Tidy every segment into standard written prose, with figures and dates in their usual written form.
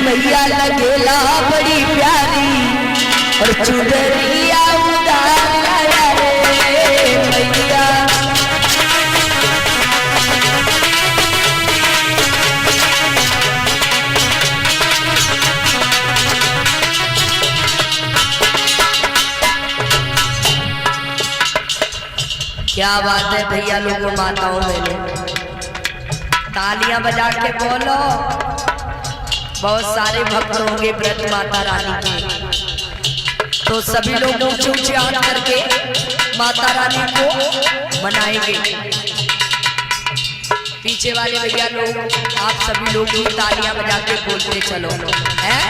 मैया लगेला बड़ी प्यारी और चुनरिया उतार लाया रे मैया। क्या बात है भैया लोगों माताओं में, तालियां बजा के बोलो। बहुत सारे भक्त होंगे व्रत माता रानी के, तो सभी लोग ऊंचे ऊंचे हाथ करके माता रानी को मनाएंगे। पीछे वाले भैया लोग आप सभी लोग भी तालियां बजा के बोलते चलो हैं।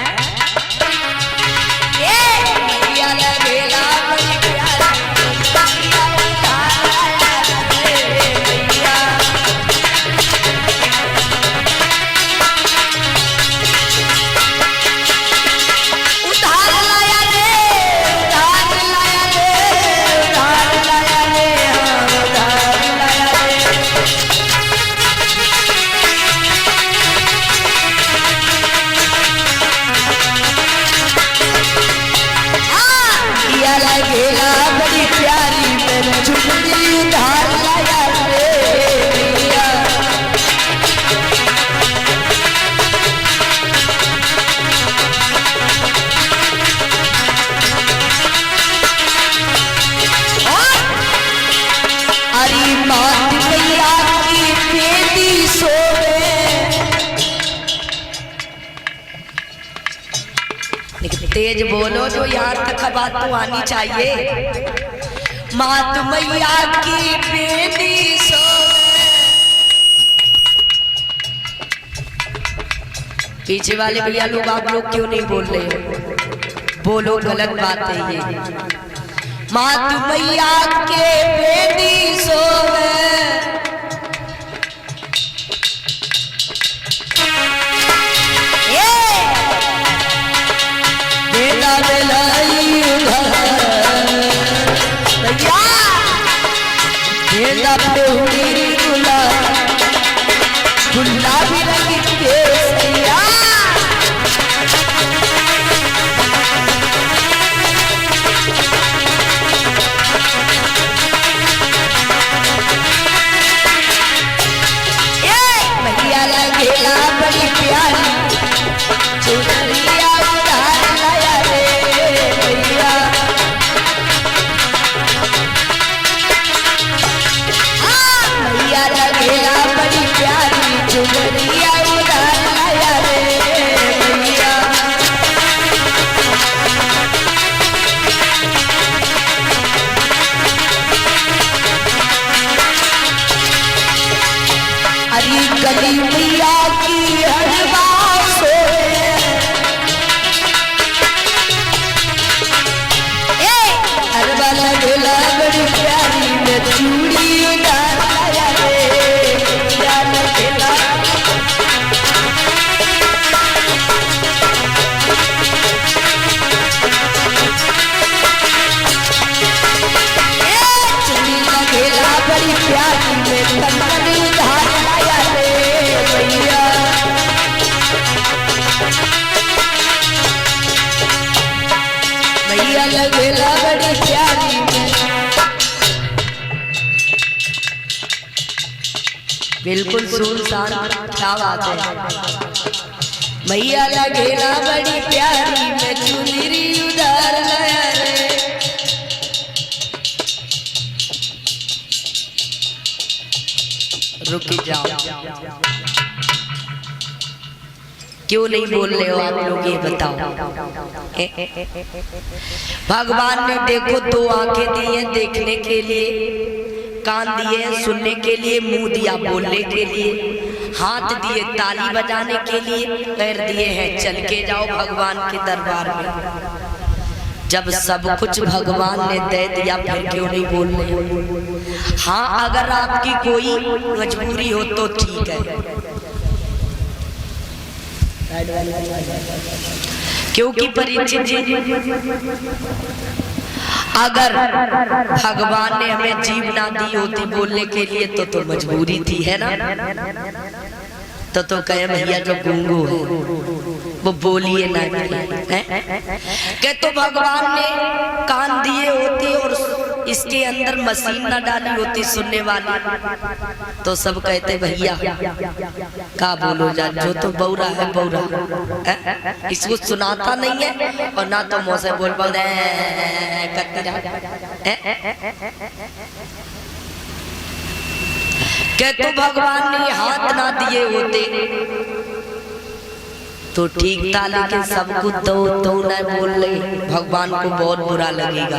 तेज बोलो जो यहाँ तक बात तो आनी चाहिए। मात मैया की बेटी सो। पीछे वाले भैया लोग आप लोग क्यों नहीं बोल रहे हो? बोलो, गलत बात है ये। मात मैया के बेटी सो गुलाबी रंग के सैया। मैया लगेला बड़ी प्यारी चुनरिया उतार लाया रे मैया। मैया लगेला बड़ी प्यारी चुनरिया उतार लाया रे मैया। अरे गली मैया की हरवा सोए हरवा लगेला बड़ी प्यारी में चूड़ी उतार लाया रे मैया लगेला। चूड़ी लगेला बड़ी प्यारी में कंगन उतार लाया रे मैया। मैया लगेला बड़ी प्यारी में। बिल्कुल सुनसान, क्या बात है। मैया लगेला बड़ी प्यारी में चुनरी उतार लाया रे। रुक जाओ, क्यों नहीं बोल रहे हो आप लोग, ये बताओ। भगवान ने देखो दो आंखें दी हैं देखने के लिए, कान दिए हैं सुनने के लिए, मुंह दिया बोलने के लिए, हाथ दिए ताली बजाने के लिए, पैर दिए हैं चल के जाओ भगवान के दरबार में। जब सब कुछ भगवान ने दे दिया फिर क्यों नहीं बोल रहे? हाँ, अगर आपकी कोई मजबूरी हो तो ठीक है, क्योंकि परीक्षित जी अगर भगवान ने हमें जीव ना दी होती बोलने के लिए तो मजबूरी थी, है ना। तो कहे भैया जो गूंगू है वो बोलिए ना के। तो भगवान ने कान दिए होते और इसके अंदर मशीन ना डाली होती सुनने वाली, तो सब कहते भैया का बोलो जा, जो तो बौरा है बौरा, इसको सुनाता नहीं है और ना तो मुँह से बोल पाओ के। तो भगवान ने हाथ ना दिए होते तो ठीक था, लेकिन सबको तो ना बोल रहे, भगवान को बहुत बुरा लगेगा।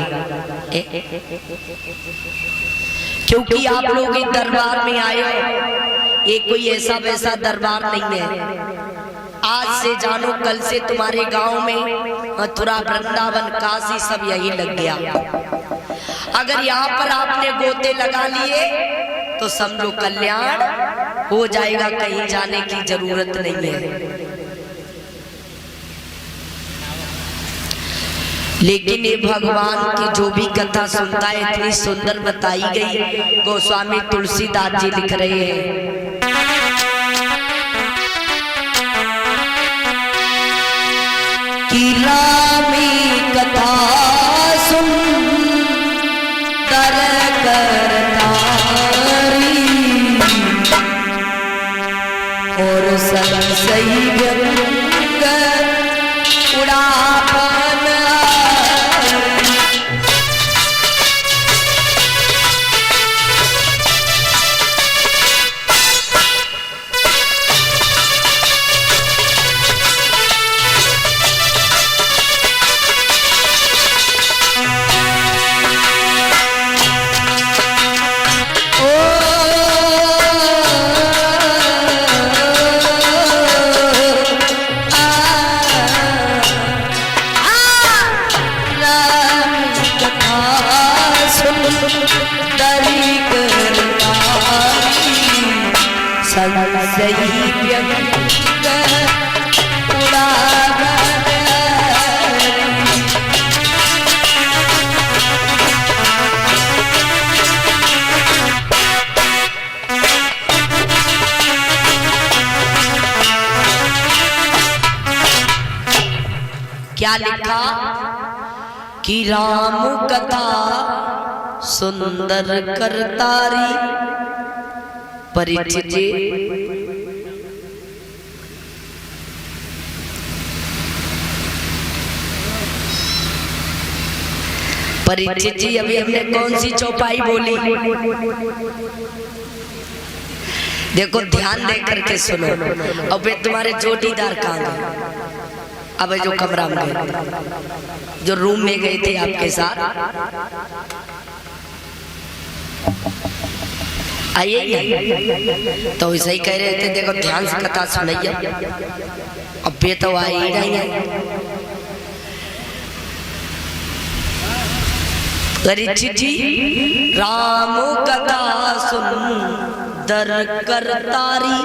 क्योंकि आप लोग इस दरबार में आए हो, ये कोई ऐसा वैसा दरबार नहीं है। आज से जानो कल से तुम्हारे गांव में मथुरा वृंदावन काशी सब यही लग गया। अगर यहाँ पर आपने गोते लगा लिए तो समझो कल्याण हो जाएगा, कहीं जाने की जरूरत नहीं है। लेकिन ये भगवान की जो भी कथा सुनता है इतनी सुंदर बताई गई। गोस्वामी तुलसीदास जी लिख रहे हैं कि रामी कथा सुंदर करतारी और संशय व्यंग उड़ापन। क्या लिखा कि राम कथा सुंदर करतारी। परीक्षित जी परीक्षित जी अभी हमने कौन सी चौपाई बोली? देखो ध्यान दे करके सुनो। अब तुम्हारे जोड़ीदार कहाँ गए? अब जो कमरा में गए, जो रूम में गए थे आपके साथ, आइए। तो ऐसे ही कह रहे थे देखो ध्यान से कथा सुनाइए। अब बे तो आ ही नहीं है। परीक्षित जी राम कथा सुंदर करतारी,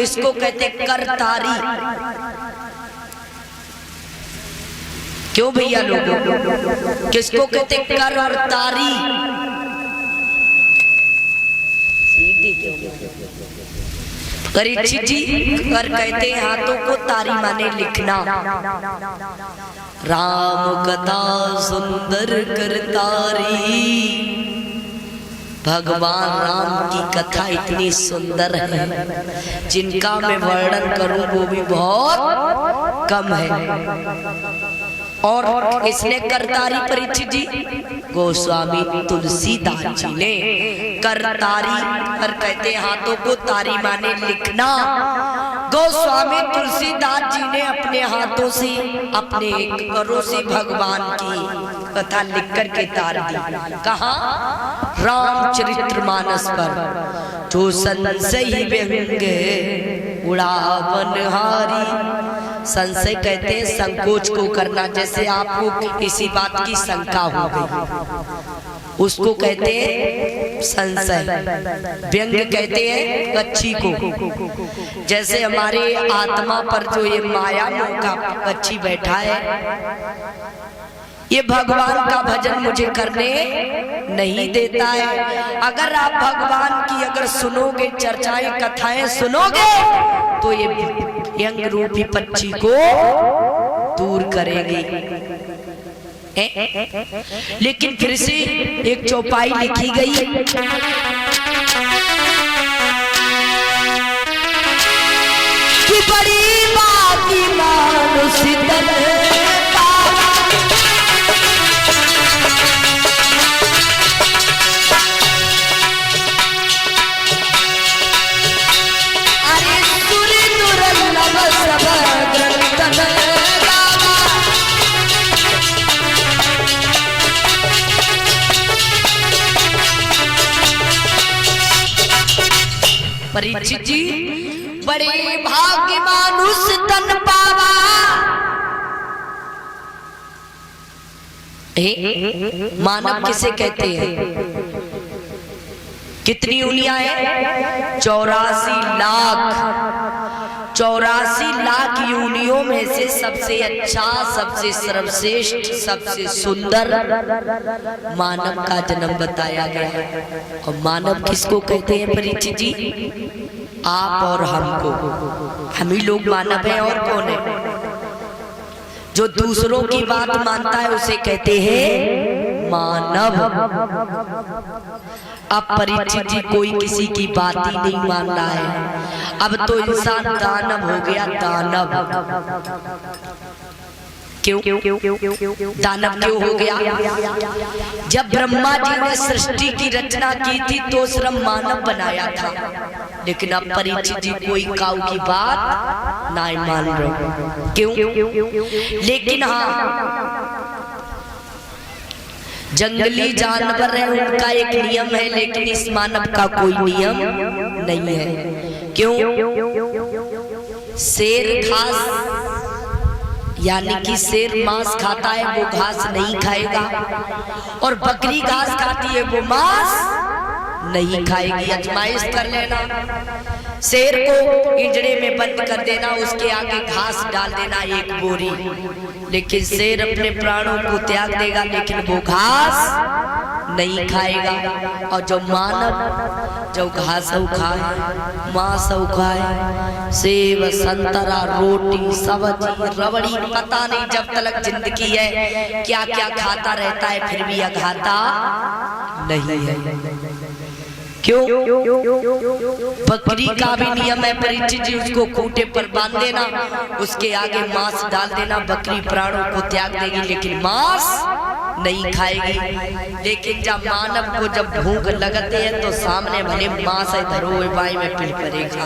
इसको कहते करतारी। क्यों भैया लोगों, किसको कहते कर और तारी? परीक्षित जी कर कहते हाथों को, तारी माने लिखना। राम कथा सुंदर करतारी, भगवान राम की कथा इतनी सुंदर है जिनका मैं वर्णन करूं वो भी बहुत कम है। और इसने करतारी परीक्षित जी गोस्वामी तुलसीदास जी ने करतारी पर कहते हाथों को, तारी माने लिखना। गोस्वामी तुलसीदास जी ने अपने हाथों से अपने करों से भगवान की कथा लिख करके तार दी। कहा रामचरितमानस पर जो संशय व्यंग उड़ावनहारी। संशय कहते हैं संकोच को करना, जैसे आपको किसी बात की शंका हो गई उसको कहते हैं संशय। व्यंग कहते हैं पक्षी को, जैसे हमारे आत्मा पर जो ये माया मोह का पक्षी बैठा है, ये भगवान का भजन मुझे करने नहीं देता है। अगर आप भगवान की अगर सुनोगे, चर्चाएं कथाएं सुनोगे, तो ये यंग रूपी पक्षी को दूर करेगी। लेकिन फिर से एक चौपाई लिखी गई, कि बड़ी बाकी मानुष तन पावा, अरे सुर दुर्लभ सब ग्रंथन गावा। परीक्षित जी, बड़े भाग्य मानुष तन पावा। मानव किसे कहते हैं? कितनी उंगलियां हैं? 84 लाख। 84 लाख योनियों में से सबसे अच्छा, सबसे सर्वश्रेष्ठ, सबसे सुंदर मानव का जन्म बताया गया है। और मानव किसको कहते हैं परीक्षित जी? आप और हमको, हम ही लोग मानव हैं। और कौन है? जो दूसरों की बात मानता है उसे कहते हैं मानव। अब परीक्षित जी, कोई किसी की बात ही नहीं मान रहा है। अब तो इंसान दानव हो गया, दानव। क्यों दानव क्यों हो गया? जब ब्रह्मा जी ने सृष्टि की रचना की थी तो श्रम मानव बनाया था, लेकिन अब परीक्षित जी कोई काऊ की बात नहीं मान रहे। क्यों? लेकिन हाँ, जंगली जानवर है, उनका एक नियम है, लेकिन इस मानव का कोई नियम नहीं है। क्यों? शेर घास, यानी कि शेर मांस खाता है, वो घास नहीं खाएगा। और बकरी घास खाती है, वो मांस नहीं खाएगी। आजमाइश कर लेना, शेर को पिंजरे में बंद कर देना, उसके आगे घास डाल देना 1 बोरी, लेकिन शेर अपने प्राणों को त्याग देगा, लेकिन वो घास नहीं खाएगा। और जो मानव जो घास खाए, मांस खाए, सेब संतरा रोटी सब्जी रबड़ी, पता नहीं जब तक जिंदगी है क्या क्या खाता रहता है, फिर भी यह खाता नहीं है। क्यों? बकरी का भी नियम है परीक्षित जी, उसको खूंटे पर बांध देना, उसके आगे मांस डाल देना, बकरी प्राणों को त्याग देगी, लेकिन मांस नहीं खाएगी। लेकिन जब मानव को जब भूख लगती है तो सामने भले मांस धरो बाई में पिल पड़ेगा।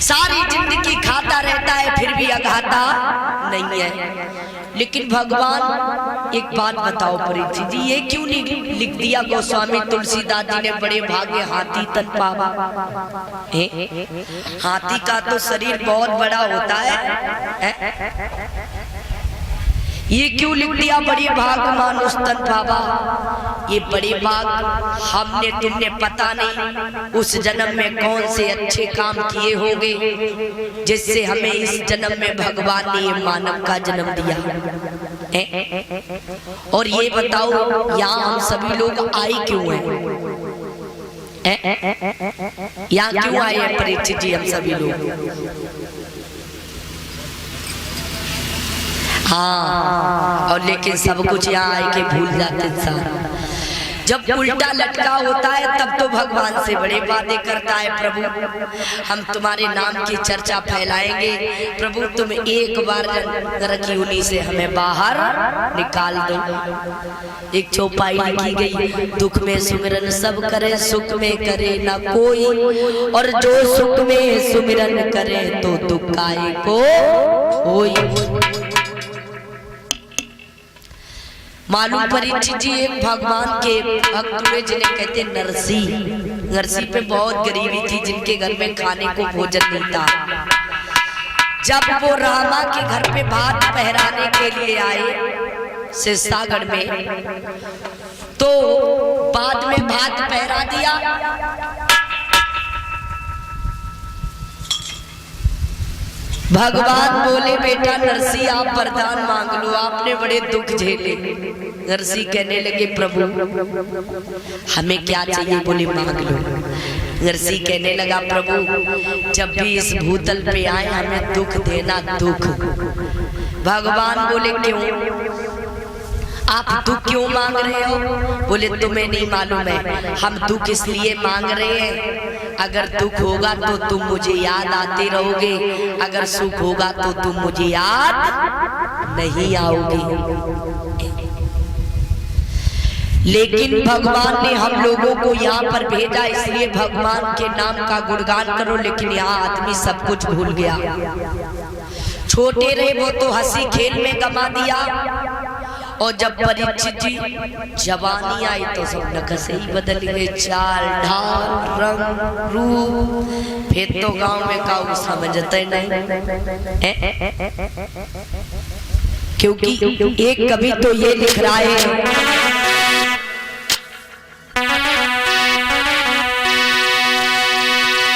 सारी जिंदगी खाता रहता है, फिर भी अघाता नहीं है। लेकिन भगवान एक बात बताओ परीक्षित जी, ये क्यों लिख दिया गोस्वामी तुलसीदास जी ने? बड़े भाग्य हाथी तन पावा। हाथी का तो शरीर बहुत बड़ा होता है, ये क्यों लिख दिया बड़े भाग मानुष तन पावा? ये बड़े भाग हमने तुमने पता नहीं उस जन्म में कौन से अच्छे काम किए होंगे, जिससे हमें इस जन्म में भगवान ने ये मानव का जन्म दिया। और ये बताओ, यहाँ हम सभी लोग आए क्यों हैं? यहाँ क्यों आए हैं परीक्षित जी हम सभी लोग? हाँ, और लेकिन सब कुछ यहाँ आए के भूल जाते इंसान। जब उल्टा लटका होता है तब तो भगवान से बड़े बातें करता है, प्रभु हम तुम्हारे नाम की चर्चा फैलाएंगे, प्रभु तुम एक बार रखी उन्हीं से हमें बाहर निकाल दो। एक चौपाई लिखी गई, दुख में सुमिरन सब करे, सुख में करे ना कोई, और जो सुख में सुमिरन करे तो दुख काहे को होई। मालूम परीक्षित जी, एक भगवान के भक्त हुए जिन्हें कहते नरसी। नरसी पे बहुत गरीबी थी, जिनके घर में खाने को भोजन नहीं था। जब वो रामा के घर पे भात पहराने के लिए आए सिरसागढ़ में, तो बाद में भात पहरा दिया। भगवान बोले बेटा नरसी आप वरदान मांग लो, आपने बड़े दुख झेले। नरसी कहने लगे प्रभु हमें क्या चाहिए? बोले मांग लो। नरसी कहने लगा प्रभु जब भी इस भूतल पे आए हमें दुख देना, दुख। भगवान बोले क्यों? आप दुख क्यों मांग रहे हो? बोले तुम्हें नहीं मालूम है, हम दुख इसलिए मांग रहे हैं अगर दुख होगा तो तुम मुझे याद आते रहोगे, अगर सुख होगा तो तुम मुझे याद नहीं आओगे। लेकिन भगवान ने हम लोगों को यहाँ पर भेजा इसलिए भगवान के नाम का गुणगान करो, लेकिन यहाँ आदमी सब कुछ भूल गया। छोटे रहे वो तो हंसी खेल में गमा दिया, और जब परीक्षित जी जवानी आई तो सब नक्शे ही बदल गए, चाल ढाल रंग रूप। फिर तो गांव में काऊ समझते नहीं, क्योंकि एक कवि तो ये लिख रहा है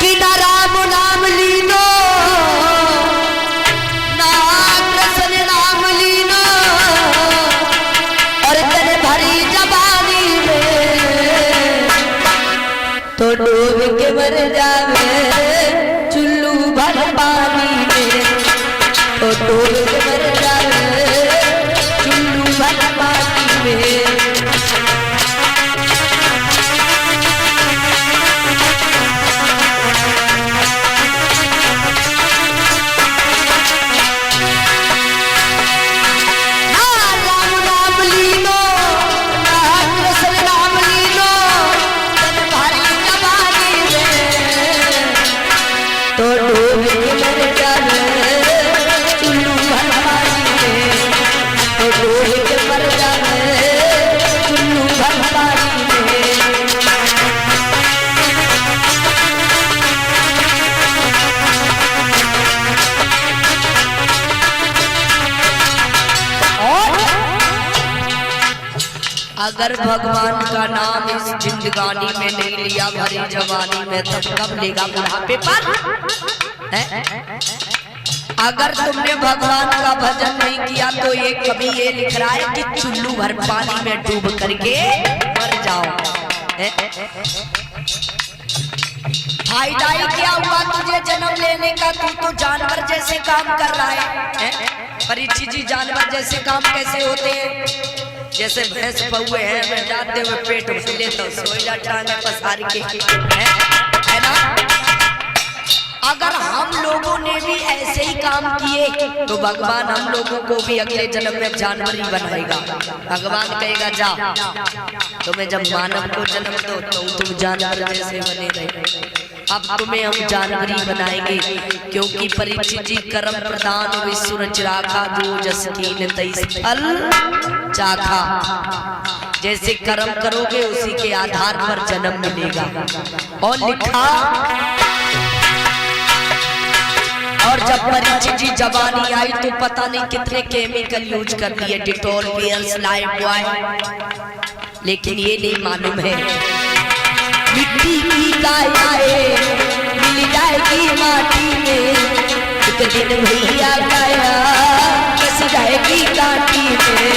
कि ना राम नाम लीनो ना कृष्ण नाम लीनो, और तन भरी जवानी में तो डूब के मर जावे चुल्लू भर पानी में, तो डूब के मर जावे चुल्लू भर पानी में। अगर भगवान का नाम इस जिंदगानी में नहीं लिया भरी जवानी में, तब कब लेगा बुढ़ापे पर? अगर तुमने भगवान का भजन नहीं किया तो एक कवि ये लिख रहा है कि चुल्लू भर पानी में डूब करके मर जाओ। फायदा ही क्या हुआ तुझे जन्म लेने का? तू तो जानवर जैसे काम कर रहा है। परीक्षित जी जानवर जैसे काम कैसे होते हैं? जैसे भैंस पौए हैं मैं जाते हुए पेट भर लेता हूँ, सोइला टांगे पसार के, है ना? अगर हम लोगों ने भी ऐसे ही काम किए तो भगवान हम लोगों को भी अगले जन्म में जानवर ही बनाएगा। भगवान कहेगा जा तुम्हें जब मानव को जन्म दो तो तुम जानवर जैसे बने रहे, अब तुम्हें हम जानवर ही बनाएंगे। क्योंकि परीक्षित जी कर्म प्रदान विश्व राखा जो जस कीन तैस फल चाखा। जैसे कर्म करोगे उसी के आधार पर जन्म मिलेगा। और लिखा और जब परीक्षित जी जवानी आई तो पता नहीं कितने केमिकल यूज कर दिए, डिटॉल, पियर्स, लाइफ बॉय, लेकिन ये नहीं मालूम है मिट्टी की काया मिल जाएगी माटी में, एक दिन भैया काया बस जाएगी काटी में।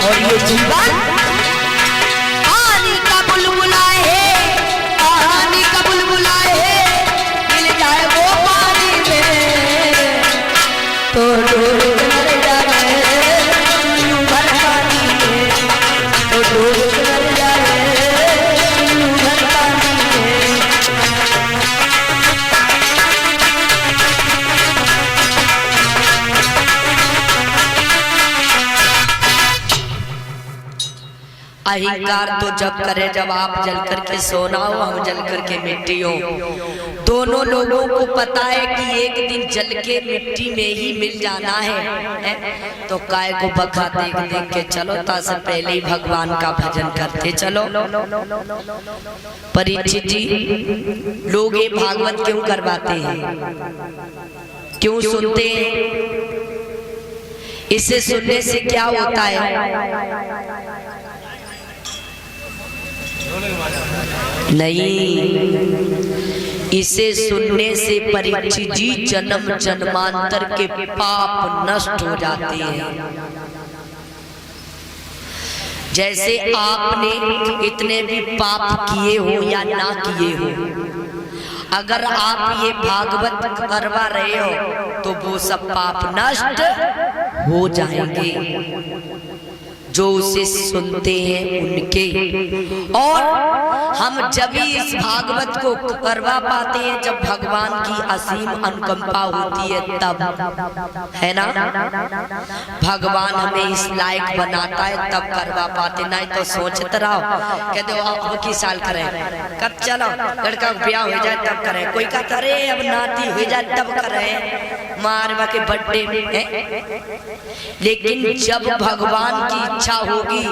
और ये जीवन आनी का बुलबुला है, आनी का बुलबुला है, मिल जाए वो पानी में तो डूब मर जाए चुल्लू भर पानी में, तो डूब मर जाए चुल्लू भर पानी में। अहंकार तो जब करे जब आप जल करके सोना हो, हम जल करके मिट्टी हो। दोनों लोगों को पता है कि एक दिन जल के मिट्टी में ही मिल जाना है, तो काय को बखा देख देख के चलो, तासे पहले ही भगवान का भजन करते चलो। परीक्षित जी लोग ये भागवत क्यों करवाते हैं, क्यों सुनते हैं? इसे सुनने से क्या होता है? नहीं, इसे सुनने से परीक्षित जी जन्म जन्मांतर के पाप नष्ट हो जाते हैं। जैसे आपने इतने भी पाप किए हो या ना किए हो, अगर आप ये भागवत करवा रहे हो तो वो सब पाप नष्ट हो जाएंगे जो उसे सुनते हैं उनके। और हम जब भी इस भागवत को करवा पाते हैं जब भगवान की असीम अनुकंपा होती है तब, है ना? भगवान हमें इस लायक बनाता है तब करवा पाते, नहीं तो सोचते रहो कहते हो अब की साल करें, कब चलो लड़का ब्याह हो जाए तब करें, कोई कहता अरे अब नाती हो जाए तब करें, मारवा के बर्थडे में। लेकिन जब भगवान की इच्छा होगी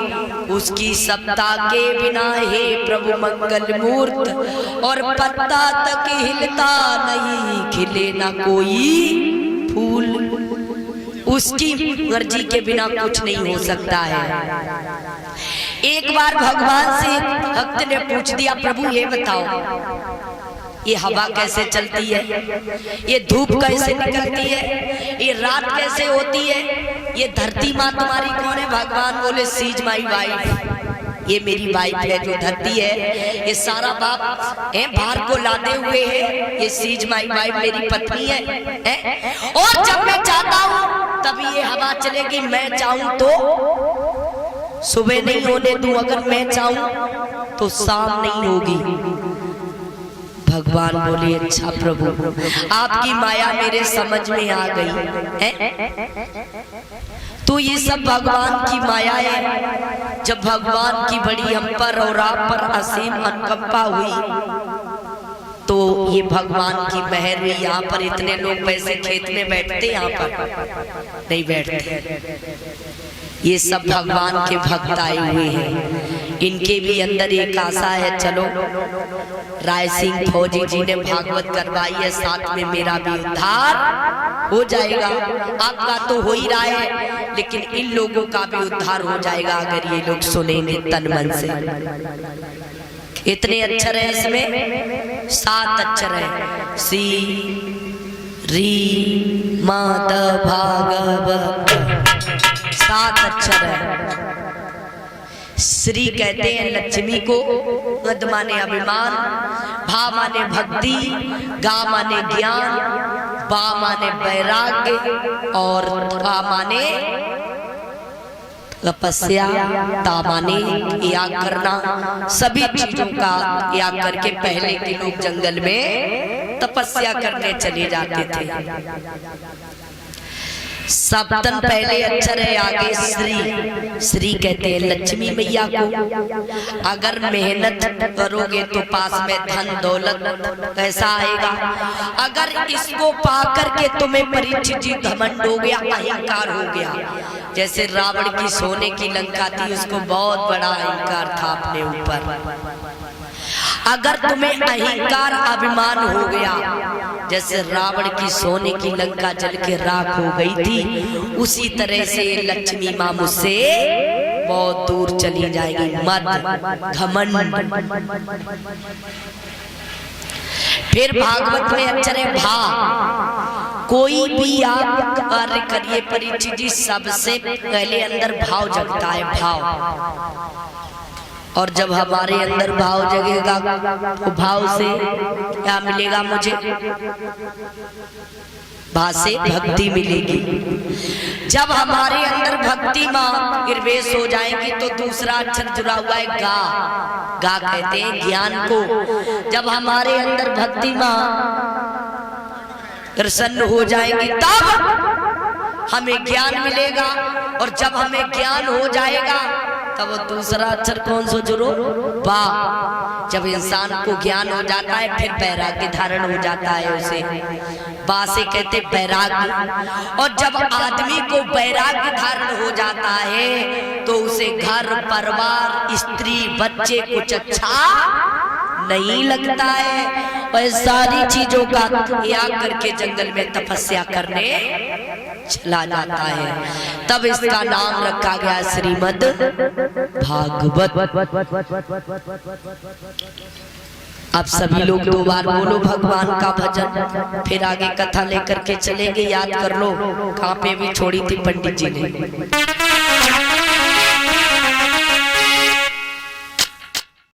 उसकी सत्ता के बिना हे प्रभु मंगल मूर्त, और पत्ता तक हिलता नहीं, खिले ना कोई फूल, उसकी मर्जी के बिना कुछ नहीं हो सकता है। एक बार भगवान से भक्त ने पूछ दिया, प्रभु ये बताओ ये हवा कैसे चलती है, ये धूप कैसे निकलती है, ये रात कैसे होती है, ये धरती माँ तुम्हारी कौन है? भगवान बोले सीज माई वाइफ, ये मेरी वाइफ है जो धरती है, ये सारा बाप है भार को लादे हुए है, ये सीज माई वाइफ मेरी पत्नी है। और जब मैं चाहता हूँ तभी ये हवा चलेगी, मैं चाहूँ तो सुबह नहीं होने दूं, अगर मैं चाहूँ तो शाम नहीं होगी। भगवान बोले अच्छा प्रभु आपकी माया मेरे समझ में आ गई है, तो ये सब भगवान की माया है। जब भगवान की बड़ी हम पर और आप पर असीम अनुकंपा हुई तो ये भगवान की मेहर हुई। यहाँ पर इतने लोग वैसे खेत में बैठते, यहाँ पर नहीं बैठते, ये सब भगवान के भक्त आए हुए हैं। इनके भी अंदर एक आशा है, चलो राय सिंह फौजी जी ने भागवत करवाई है, साथ में मेरा भी उद्धार हो जाएगा। आपका तो हो ही रहा है, लेकिन इन लोगों का भी उद्धार हो जाएगा अगर ये लोग सुनेंगे तन मन से। इतने अक्षर है इसमें, 7 अक्षर है, सी री माद भागवत, 7 अक्षर है। श्री कहते हैं लक्ष्मी को, मद माने अभिमान, भा माने भक्ति, गा माने ज्ञान, बा माने वैराग्य, और ता माने तपस्या, ता माने याग करना। सभी चीजों का याग करके पहले के लोग जंगल में तपस्या करने चले जाते थे। सप्तन पहले अक्षर है, आगे श्री। श्री कहते हैं लक्ष्मी मैया को। अगर मेहनत करोगे तो पास में धन दौलत कैसा आएगा? अगर इसको पा करके तुम्हें परीक्षित जी घमंड हो गया, अहंकार हो गया, जैसे रावण की सोने की लंका थी, उसको बहुत बड़ा अहंकार था अपने ऊपर। अगर तुम्हें अहंकार अभिमान हो गया, जैसे रावण की सोने की लंका जल के राख हो गई थी, उसी तरह से लक्ष्मी माँ मुझसे बहुत दूर चली जाएगी। मद घमंड। फिर भागवत में अक्षर है भा। कोई भी आप कार्य करिए परीक्षित जी, सबसे पहले अंदर भाव जगता है, भाव। और जब हमारे अंदर भाव जगेगा तो भाव से क्या मिलेगा मुझे? भाव से भक्ति मिलेगी। जब हमारे अंदर भक्ति माँ निर्वेश हो जाएगी तो दूसरा अक्षर जुड़ा हुआ है गा। गा कहते हैं ज्ञान को। जब हमारे अंदर भक्ति माँ प्रसन्न हो जाएगी तब हमें ज्ञान मिलेगा, और जब हमें ज्ञान हो जाएगा तब वो दूसरा अक्षर कौन सा जुड़ो? बा। जब इंसान को ज्ञान हो जाता है फिर वैराग्य धारण हो जाता है उसे। बा से कहते वैराग्य। और जब आदमी को वैराग्य धारण हो जाता है तो उसे घर परिवार स्त्री बच्चे कुछ अच्छा नहीं लगता है, और सारी चीजों का त्याग करके जंगल में तपस्या करने चला जाता है। तब इसका नाम रखा गया श्रीमद् भागवत। अब सभी लोग 2 बार बोलो भगवान का भजन, फिर आगे कथा लेकर के चलेंगे। याद कर लो कहाँ पे भी छोड़ी थी पंडित जी ने।